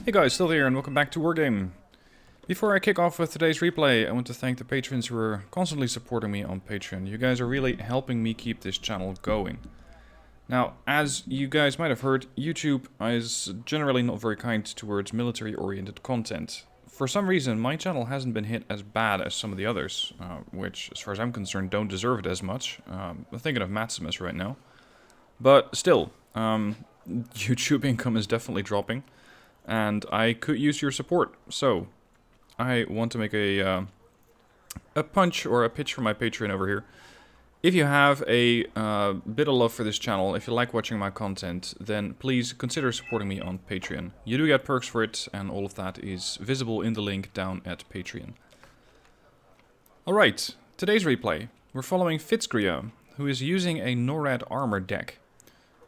Hey guys, still here and welcome back to Wargame. Before I kick off with today's replay, I want to thank the patrons who are constantly supporting me on Patreon. You guys are really helping me keep this channel going. Now, as you guys might have heard, YouTube is generally not very kind towards military-oriented content. For some reason, my channel hasn't been hit as bad as some of the others, which, as far as I'm concerned, don't deserve it as much. I'm thinking of Maximus right now. But still, YouTube income is definitely dropping. And I could use your support, so I want to make a punch or a pitch for my Patreon over here. If you have a bit of love for this channel, if you like watching my content, then please consider supporting me on Patreon. You do get perks for it, and all of that is visible in the link down at Patreon. Alright, today's replay. We're following Fitzgria, who is using a NORAD armor deck.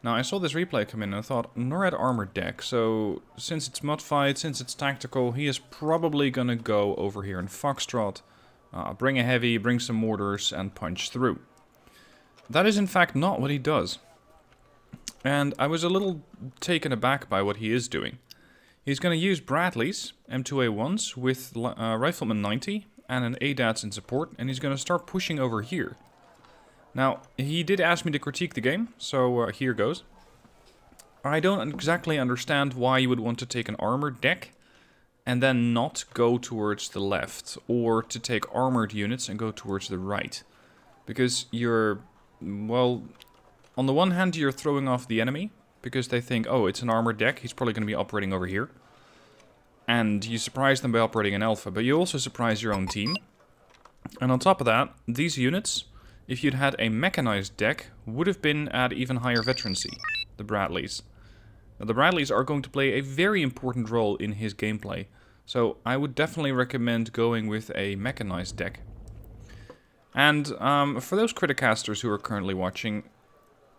Now, I saw this replay come in and I thought, NORAD armor deck, so since it's modified, since it's tactical, he is probably gonna go over here in Foxtrot, bring a heavy, bring some mortars, and punch through. That is in fact not what he does. And I was a little taken aback by what he is doing. He's gonna use Bradley's M2A1s with Riflemen 90 and an ADATS in support, and he's gonna start pushing over here. Now, he did ask me to critique the game, so here goes. I don't exactly understand why you would want to take an armored deck and then not go towards the left, or to take armored units and go towards the right. Because you're, well, on the one hand you're throwing off the enemy, because they think, oh, it's an armored deck, he's probably going to be operating over here. And you surprise them by operating an alpha, but you also surprise your own team. And on top of that, these units, if you'd had a mechanized deck, would have been at even higher veterancy, the Bradleys. Now, the Bradleys are going to play a very important role in his gameplay, so I would definitely recommend going with a mechanized deck. And for those Criticasters who are currently watching,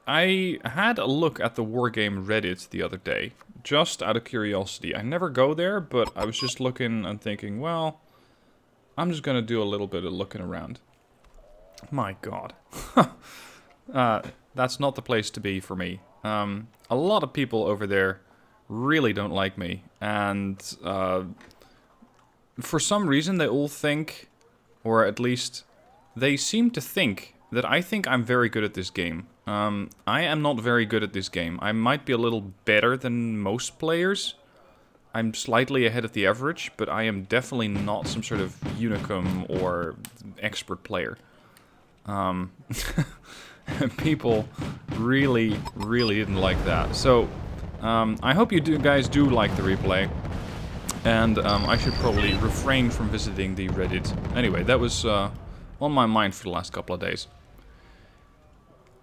I had a look at the Wargame Reddit the other day, just out of curiosity. I never go there, but I was just looking and thinking, well, I'm just gonna do a little bit of looking around. My god. That's not the place to be for me. A lot of people over there really don't like me. And for some reason they all think, or at least they seem to think, that I think I'm very good at this game. I am not very good at this game. I might be a little better than most players. I'm slightly ahead of the average, but I am definitely not some sort of unicum or expert player. People really didn't like that. So, I hope you guys do like the replay. And I should probably refrain from visiting the Reddit. Anyway, that was on my mind for the last couple of days.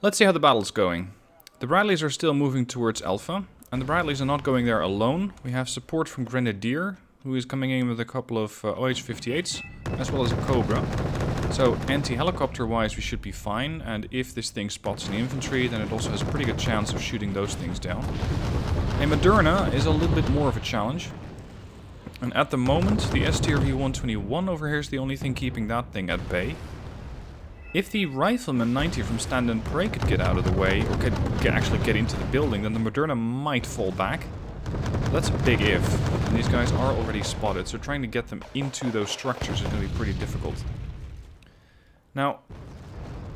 Let's see how the battle's going. The Bradleys are still moving towards Alpha, and the Bradleys are not going there alone. We have support from Grenadier, who is coming in with a couple of OH-58s, as well as a Cobra. So, anti-helicopter-wise, we should be fine, and if this thing spots any infantry, then it also has a pretty good chance of shooting those things down. A Moderna is a little bit more of a challenge. And at the moment, the S-tier V121 over here is the only thing keeping that thing at bay. If the Rifleman 90 from Stand and Pray could get out of the way, or could actually get into the building, then the Moderna might fall back. That's a big if, and these guys are already spotted, so trying to get them into those structures is going to be pretty difficult. Now,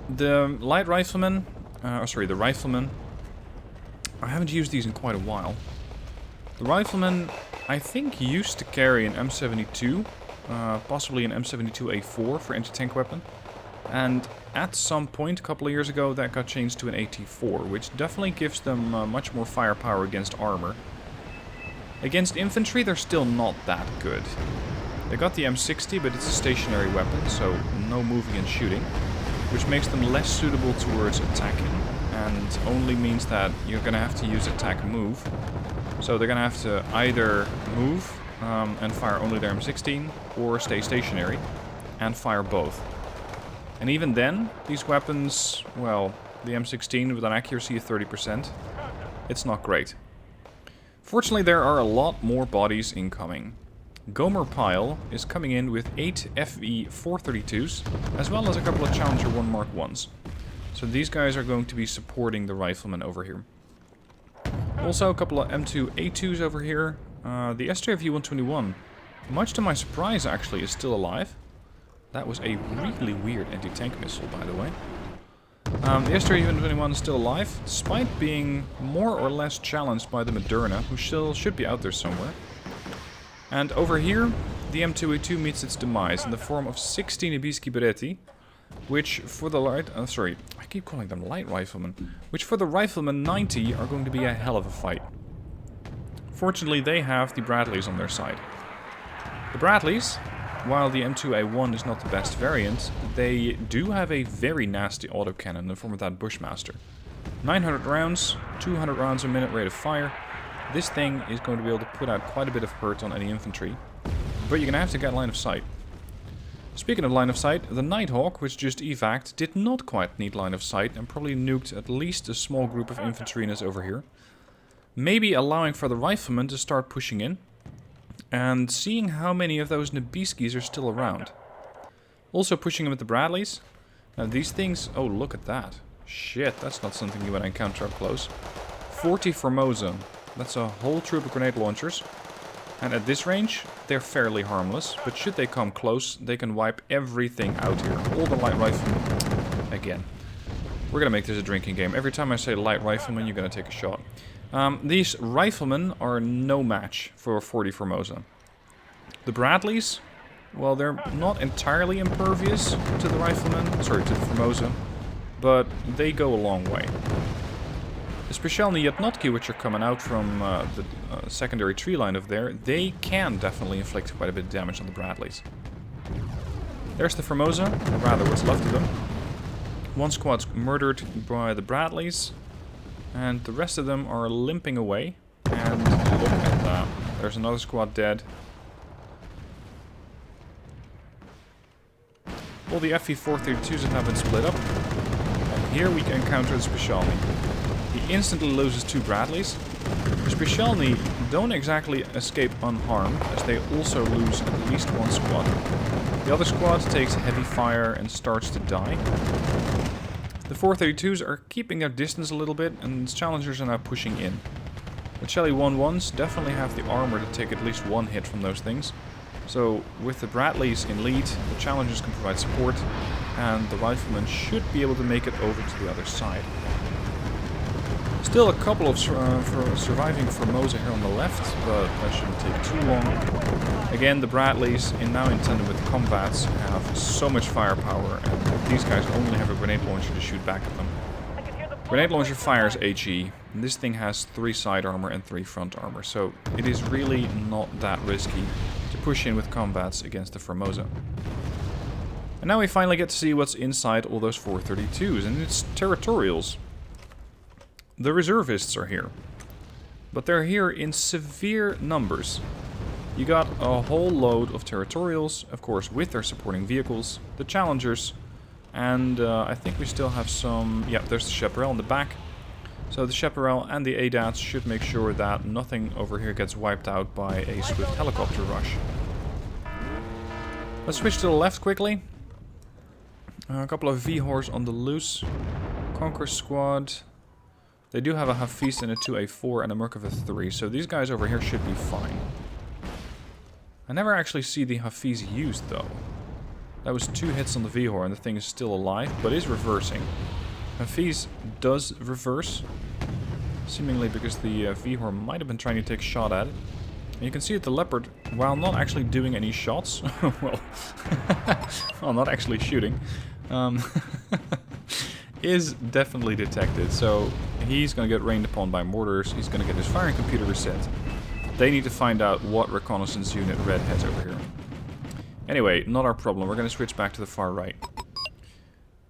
the light riflemen, the riflemen, I haven't used these in quite a while. The riflemen, I think, used to carry an M72, possibly an M72A4 for anti-tank weapon. And at some point, a couple of years ago, that got changed to an AT4, which definitely gives them much more firepower against armor. Against infantry, they're still not that good. They got the M60, but it's a stationary weapon, so no moving and shooting, which makes them less suitable towards attacking, and only means that you're going to have to use attack move. So they're going to have to either move and fire only their M16, or stay stationary and fire both. And even then, these weapons, well, the M16 with an accuracy of 30%, it's not great. Fortunately, there are a lot more bodies incoming. Gomer Pyle is coming in with 8 FV-432s, as well as a couple of Challenger 1 Mark 1s. So these guys are going to be supporting the Riflemen over here. Also a couple of M2A2s over here, The STRV-121, much to my surprise actually, is still alive. That was a really weird anti-tank missile, by the way. The STRV-121 is still alive, despite being more or less challenged by the Moderna, who still should be out there somewhere. And over here, the M2A2 meets its demise in the form of 16 Ibischi Beretti, which for the light... sorry, I keep calling them light riflemen. Which for the Riflemen 90 are going to be a hell of a fight. Fortunately, they have the Bradleys on their side. The Bradleys, while the M2A1 is not the best variant, they do have a very nasty autocannon in the form of that Bushmaster. 900 rounds, 200 rounds a minute rate of fire. This thing is going to be able to put out quite a bit of hurt on any infantry. But you're going to have to get line of sight. Speaking of line of sight, the Nighthawk, which just evac'd, did not quite need line of sight and probably nuked at least a small group of infantrymen over here. Maybe allowing for the Riflemen to start pushing in. And seeing how many of those Nibiskis are still around. Also pushing in with the Bradleys. Now these things... Oh, look at that. Shit, that's not something you want to encounter up close. 40 Formosa. That's a whole troop of grenade launchers. And at this range, they're fairly harmless. But should they come close, they can wipe everything out here. All the light riflemen. Again. We're going to make this a drinking game. Every time I say light rifleman, you're going to take a shot. These riflemen are no match for 40 Formosa. The Bradleys, well, they're not entirely impervious to the riflemen. Sorry, to the Formosa. But they go a long way. The Specialny Yatnotki, which are coming out from the secondary tree line of there, they can definitely inflict quite a bit of damage on the Bradleys. There's the Formosa, or rather what's left of them. One squad's murdered by the Bradleys, and the rest of them are limping away. And look at that. There's another squad dead. All the FV-432s have now been split up. And here we can encounter the Specialny. He instantly loses 2 Bradleys. The Specialny don't exactly escape unharmed, as they also lose at least 1 squad. The other squad takes heavy fire and starts to die. The 432s are keeping their distance a little bit, and its challengers are now pushing in. The Shelly 1-1s definitely have the armor to take at least 1 hit from those things. So with the Bradleys in lead, the challengers can provide support, and the riflemen should be able to make it over to the other side. Still a couple of surviving Formosa here on the left, but that shouldn't take too long. Again, the Bradleys, now in tandem with the combats, have so much firepower, and these guys only have a grenade launcher to shoot back at them. Grenade launcher fires HE, and this thing has 3 side armor and 3 front armor, so it is really not that risky to push in with combats against the Formosa. And now we finally get to see what's inside all those 432s, and it's territorials. The reservists are here, but they're here in severe numbers. You got a whole load of territorials, of course, with their supporting vehicles, the challengers, and I think we still have some... Yeah, there's the Chaparral in the back. So the Chaparral and the ADATs should make sure that nothing over here gets wiped out by a swift helicopter rush. Let's switch to the left quickly. A couple of V-Horse on the loose. Conquer Squad. They do have a Hafiz and a 2A4 and a Merkava 3, so these guys over here should be fine. I never actually see the Hafiz used, though. That was 2 hits on the V-Hor, and the thing is still alive, but is reversing. Hafiz does reverse, seemingly because the V-Hor might have been trying to take a shot at it. And you can see that the Leopard, while not actually doing any shots, well, not actually shooting, is definitely detected. So he's going to get rained upon by mortars. He's going to get his firing computer reset. They need to find out what reconnaissance unit Red has over here. Anyway, not our problem. We're going to switch back to the far right.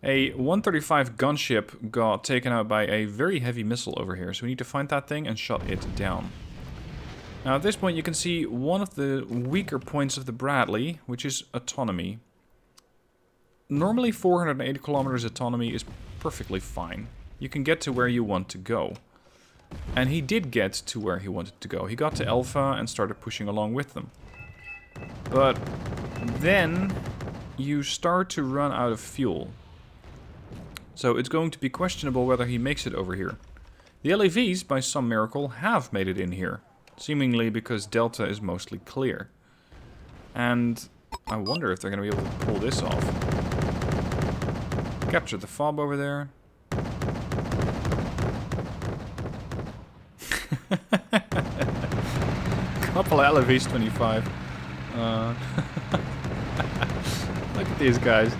A 135 gunship got taken out by a very heavy missile over here. So we need to find that thing and shut it down. Now at this point you can see one of the weaker points of the Bradley, which is autonomy. Normally 480 kilometers autonomy is perfectly fine. You can get to where you want to go. And he did get to where he wanted to go. He got to Alpha and started pushing along with them. But then you start to run out of fuel. So it's going to be questionable whether he makes it over here. The LAVs, by some miracle, have made it in here. Seemingly because Delta is mostly clear. And I wonder if they're going to be able to pull this off. Capture the fob over there. Couple of LVs 25. Look at these guys.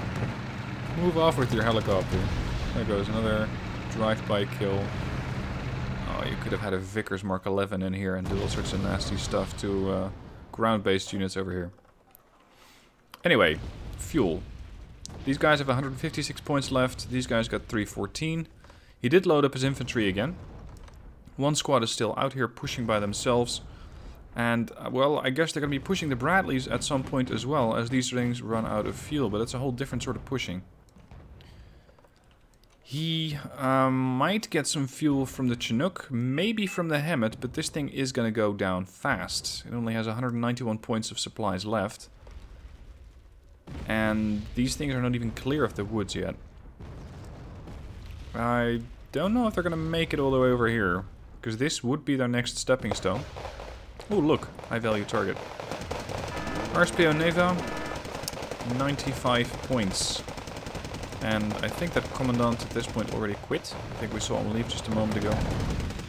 Move off with your helicopter. There goes another drive-by kill. Oh, you could have had a Vickers Mark 11 in here and do all sorts of nasty stuff to ground-based units over here. Anyway, fuel. These guys have 156 points left. These guys got 314. He did load up his infantry again. One squad is still out here pushing by themselves. And, well, I guess they're going to be pushing the Bradleys at some point as well, as these things run out of fuel. But it's a whole different sort of pushing. He might get some fuel from the Chinook, maybe from the Hemet, but this thing is going to go down fast. It only has 191 points of supplies left. And these things are not even clear of the woods yet. I don't know if they're going to make it all the way over here, because this would be their next stepping stone. Oh, look, high value target. RSPO Neva, 95 points. And I think that Commandant at this point already quit. I think we saw him leave just a moment ago.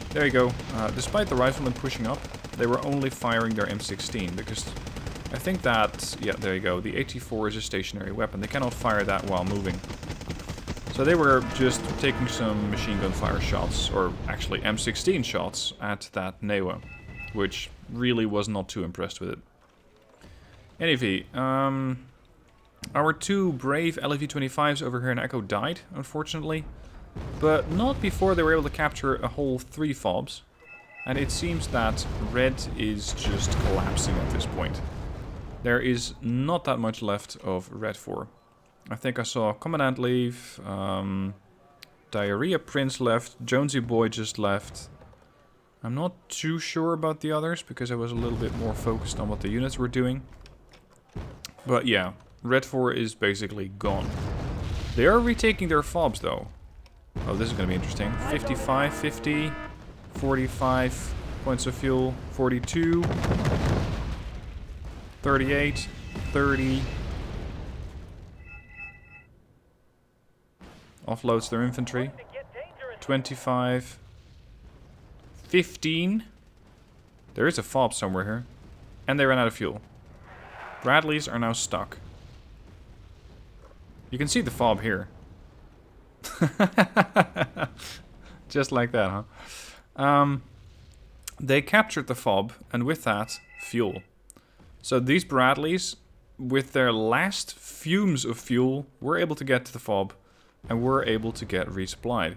There you go. Despite the Riflemen pushing up, they were only firing their M16, because I think that, yeah, there you go. The AT-4 is a stationary weapon. They cannot fire that while moving. So they were just taking some machine gun fire shots, or actually M16 shots, at that Newa, which really was not too impressed with it. Anyway, our two brave LV-25s over here in Echo died, unfortunately. But not before they were able to capture a whole 3 fobs. And it seems that red is just collapsing at this point. There is not that much left of red 4. I think I saw Commandant leave, Diarrhea Prince left, Jonesy Boy just left. I'm not too sure about the others, because I was a little bit more focused on what the units were doing. But yeah, red 4 is basically gone. They are retaking their fobs though. Oh, this is going to be interesting. 55, 50, 45 points of fuel, 42, 38, 30. Offloads their infantry. 25. 15. There is a fob somewhere here. And they ran out of fuel. Bradleys are now stuck. You can see the fob here. Just like that, huh? They captured the fob, and with that, fuel. So these Bradleys, with their last fumes of fuel, were able to get to the fob, and were able to get resupplied.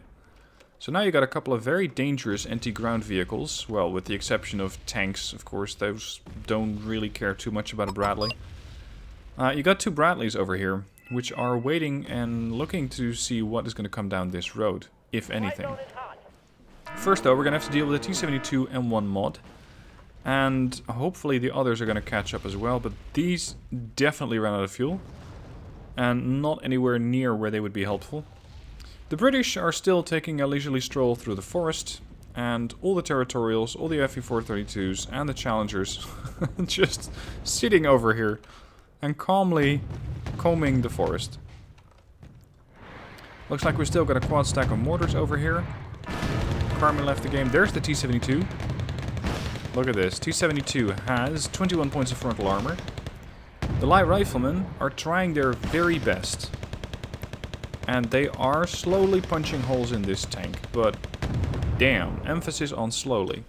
So now you got a couple of very dangerous anti-ground vehicles. Well, with the exception of tanks, of course. Those don't really care too much about a Bradley. You got 2 Bradleys over here, which are waiting and looking to see what is going to come down this road, if anything. First though, we're going to have to deal with a T-72 M1 mod. And hopefully the others are going to catch up as well, but these definitely ran out of fuel. And not anywhere near where they would be helpful. The British are still taking a leisurely stroll through the forest, and all the Territorials, all the Fe-432s, and the Challengers just sitting over here and calmly combing the forest. Looks like we still got a quad stack of mortars over here. Carmen left the game. There's the T-72. Look at this. T-72 has 21 points of frontal armor. The light riflemen are trying their very best. And they are slowly punching holes in this tank, but damn, emphasis on slowly.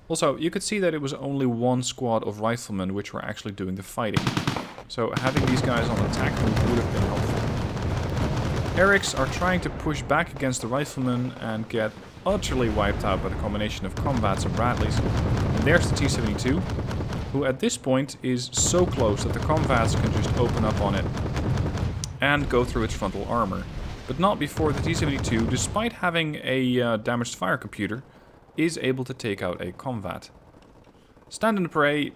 Also, you could see that it was only 1 squad of riflemen which were actually doing the fighting. So having these guys on attack move would have been helpful. Erics are trying to push back against the riflemen and get utterly wiped out by the combination of combats and Bradleys. And there's the T-72, who at this point is so close that the combats can just open up on it and go through its frontal armor. But not before the T-72, despite having a damaged fire computer, is able to take out a combat. Stand and Pray,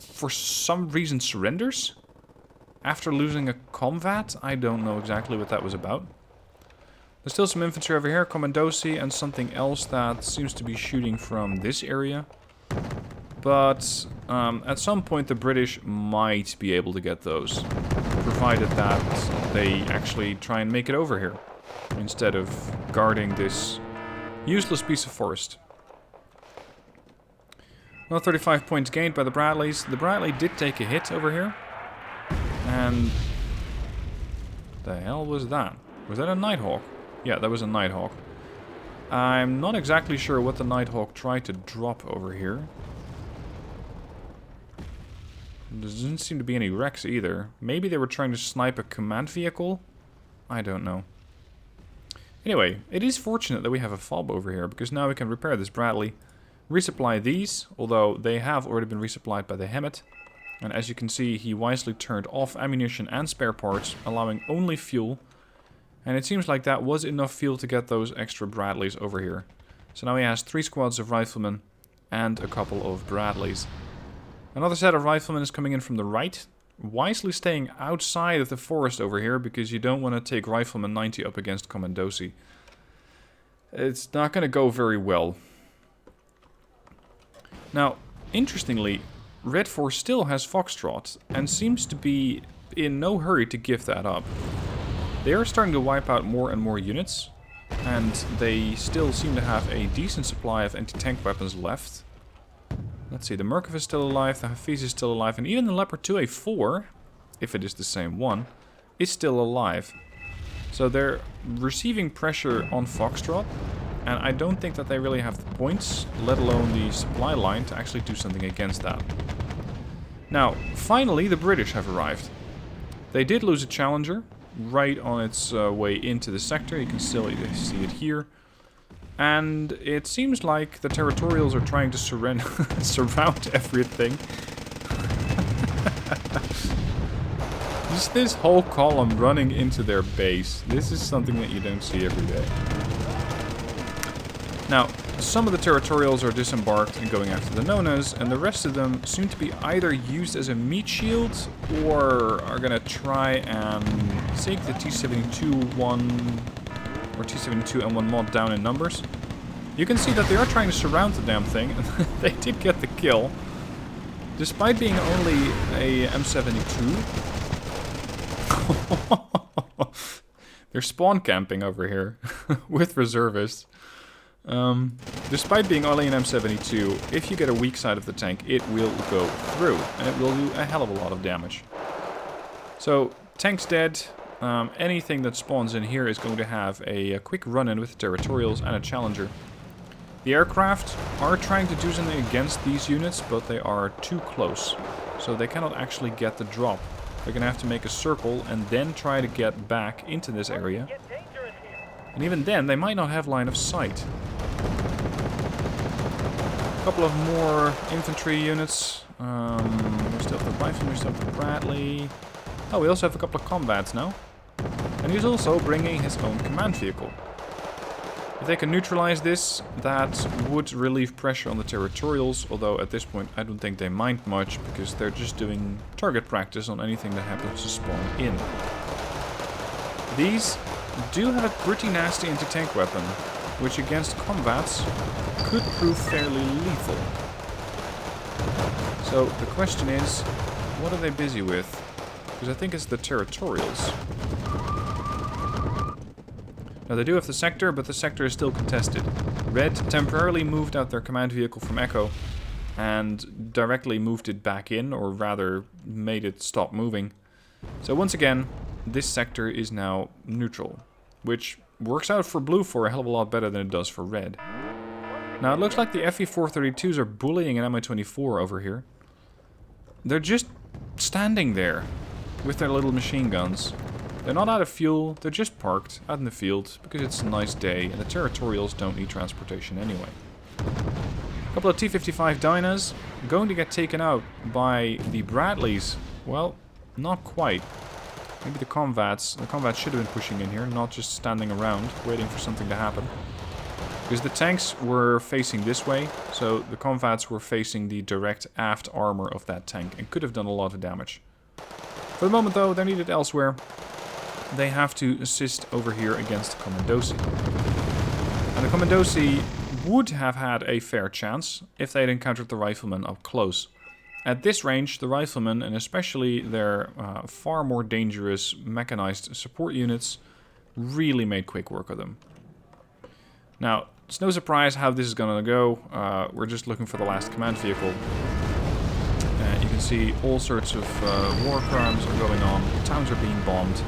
for some reason, surrenders? After losing a combat? I don't know exactly what that was about. There's still some infantry over here, Commandosi, and something else that seems to be shooting from this area. But at some point the British might be able to get those, provided that they actually try and make it over here, instead of guarding this useless piece of forest. Well, 35 points gained by the Bradleys. The Bradley did take a hit over here. And... the hell was that? Was that a Nighthawk? Yeah, that was a Nighthawk. I'm not exactly sure what the Nighthawk tried to drop over here. There doesn't seem to be any wrecks either. Maybe they were trying to snipe a command vehicle? I don't know. Anyway, it is fortunate that we have a fob over here, because now we can repair this Bradley. Resupply these, although they have already been resupplied by the Hemet. And as you can see, he wisely turned off ammunition and spare parts, allowing only fuel. And it seems like that was enough fuel to get those extra Bradleys over here. So now he has 3 squads of Riflemen and a couple of Bradleys. Another set of Riflemen is coming in from the right, wisely staying outside of the forest over here, because you don't want to take Rifleman 90 up against Commandosi. It's not going to go very well. Now, interestingly, Red Force still has Foxtrot, and seems to be in no hurry to give that up. They are starting to wipe out more and more units, and they still seem to have a decent supply of anti-tank weapons left. Let's see, the Murkoff is still alive, the Hafiz is still alive, and even the Leopard 2A4, if it is the same one, is still alive. So they're receiving pressure on Foxtrot, and I don't think that they really have the points, let alone the supply line, to actually do something against that. Now, finally, the British have arrived. They did lose a Challenger right on its way into the sector. You can still see it here. And it seems like the Territorials are trying to surround everything. Just this whole column running into their base. This is something that you don't see every day. Now, some of the Territorials are disembarked and going after the Nonas, and the rest of them seem to be either used as a meat shield, or are going to try and take the T-72-1 or T-72 and 1 mod down in numbers. You can see that they are trying to surround the damn thing, and they did get the kill. Despite being only a M72. They're spawn camping over here with reservists. Despite being only an M72, if you get a weak side of the tank, it will go through, and it will do a hell of a lot of damage. So, tank's dead. Anything that spawns in here is going to have a quick run-in with the Territorials and a Challenger. The aircraft are trying to do something against these units, but they are too close, so they cannot actually get the drop. They're going to have to make a circle and then try to get back into this area. And even then, they might not have line of sight. A couple of more infantry units. We still have the Riflemen, we still have the Bradley. Oh, we also have a couple of combats now. And he's also bringing his own command vehicle. If they can neutralize this, that would relieve pressure on the Territorials, although at this point I don't think they mind much, because they're just doing target practice on anything that happens to spawn in. These do have a pretty nasty anti-tank weapon, which against combats could prove fairly lethal. So the question is, what are they busy with? Because I think it's the Territorials. Now they do have the sector, but the sector is still contested. Red temporarily moved out their command vehicle from Echo and directly moved it back in, or rather made it stop moving. So once again, this sector is now neutral, which works out for blue for a hell of a lot better than it does for red. Now it looks like the FE-432s are bullying an Mi-24 over here. They're just standing there with their little machine guns. They're not out of fuel, they're just parked out in the field because it's a nice day and the Territorials don't need transportation anyway. A couple of T-55 Dynas going to get taken out by the Bradleys. Well, not quite. Maybe the Convats should have been pushing in here, not just standing around waiting for something to happen. Because the tanks were facing this way, so the Convats were facing the direct aft armor of that tank and could have done a lot of damage. For the moment though, they're needed elsewhere. They have to assist over here against the Commandosi. And the Commandosi would have had a fair chance if they'd encountered the Riflemen up close. At this range, the Riflemen, and especially their far more dangerous mechanized support units, really made quick work of them. Now, it's no surprise how this is going to go. We're just looking for the last command vehicle. You can see all sorts of war crimes are going on. Towns are being bombed.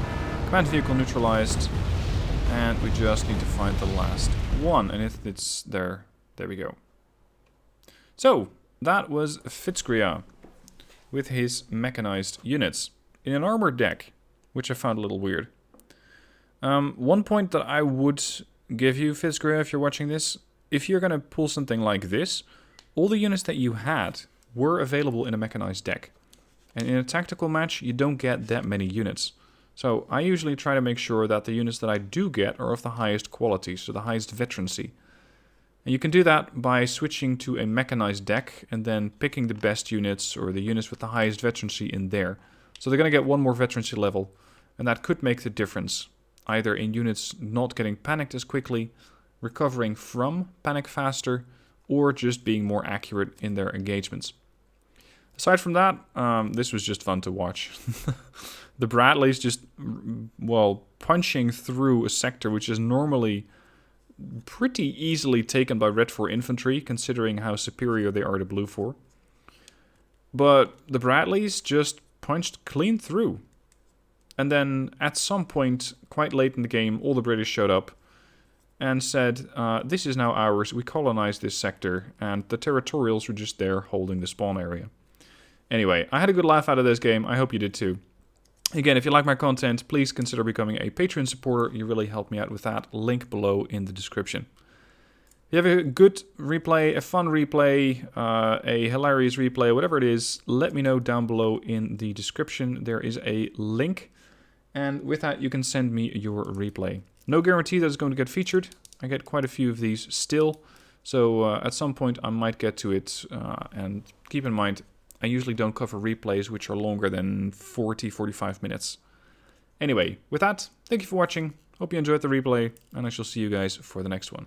Command vehicle neutralized. And we just need to find the last one. And if it's there, there we go. So, that was Fitzgria with his mechanized units in an armored deck, which I found a little weird. One point that I would give you, Fitzgria, if you're watching this, if you're going to pull something like this, all the units that you had were available in a mechanized deck. And in a tactical match, you don't get that many units. So I usually try to make sure that the units that I do get are of the highest quality, so the highest veterancy. And you can do that by switching to a mechanized deck and then picking the best units or the units with the highest veterancy in there. So they're going to get one more veterancy level, and that could make the difference, either in units not getting panicked as quickly, recovering from panic faster, or just being more accurate in their engagements. Aside from that, this was just fun to watch. The Bradleys just, well, punching through a sector which is normally pretty easily taken by Red 4 infantry, considering how superior they are to Blue 4. But the Bradleys just punched clean through. And then at some point, quite late in the game, all the British showed up and said, this is now ours, we colonized this sector, and the territorials were just there holding the spawn area. Anyway, I had a good laugh out of this game, I hope you did too. Again, if you like my content, please consider becoming a Patreon supporter. You really help me out with that. Link below in the description. If you have a good replay, a fun replay, a hilarious replay, whatever it is, let me know down below in the description. There is a link. And with that, you can send me your replay. No guarantee that it's going to get featured. I get quite a few of these still. So at some point, I might get to it. And keep in mind, I usually don't cover replays which are longer than 40-45 minutes. Anyway, with that, thank you for watching. Hope you enjoyed the replay, and I shall see you guys for the next one.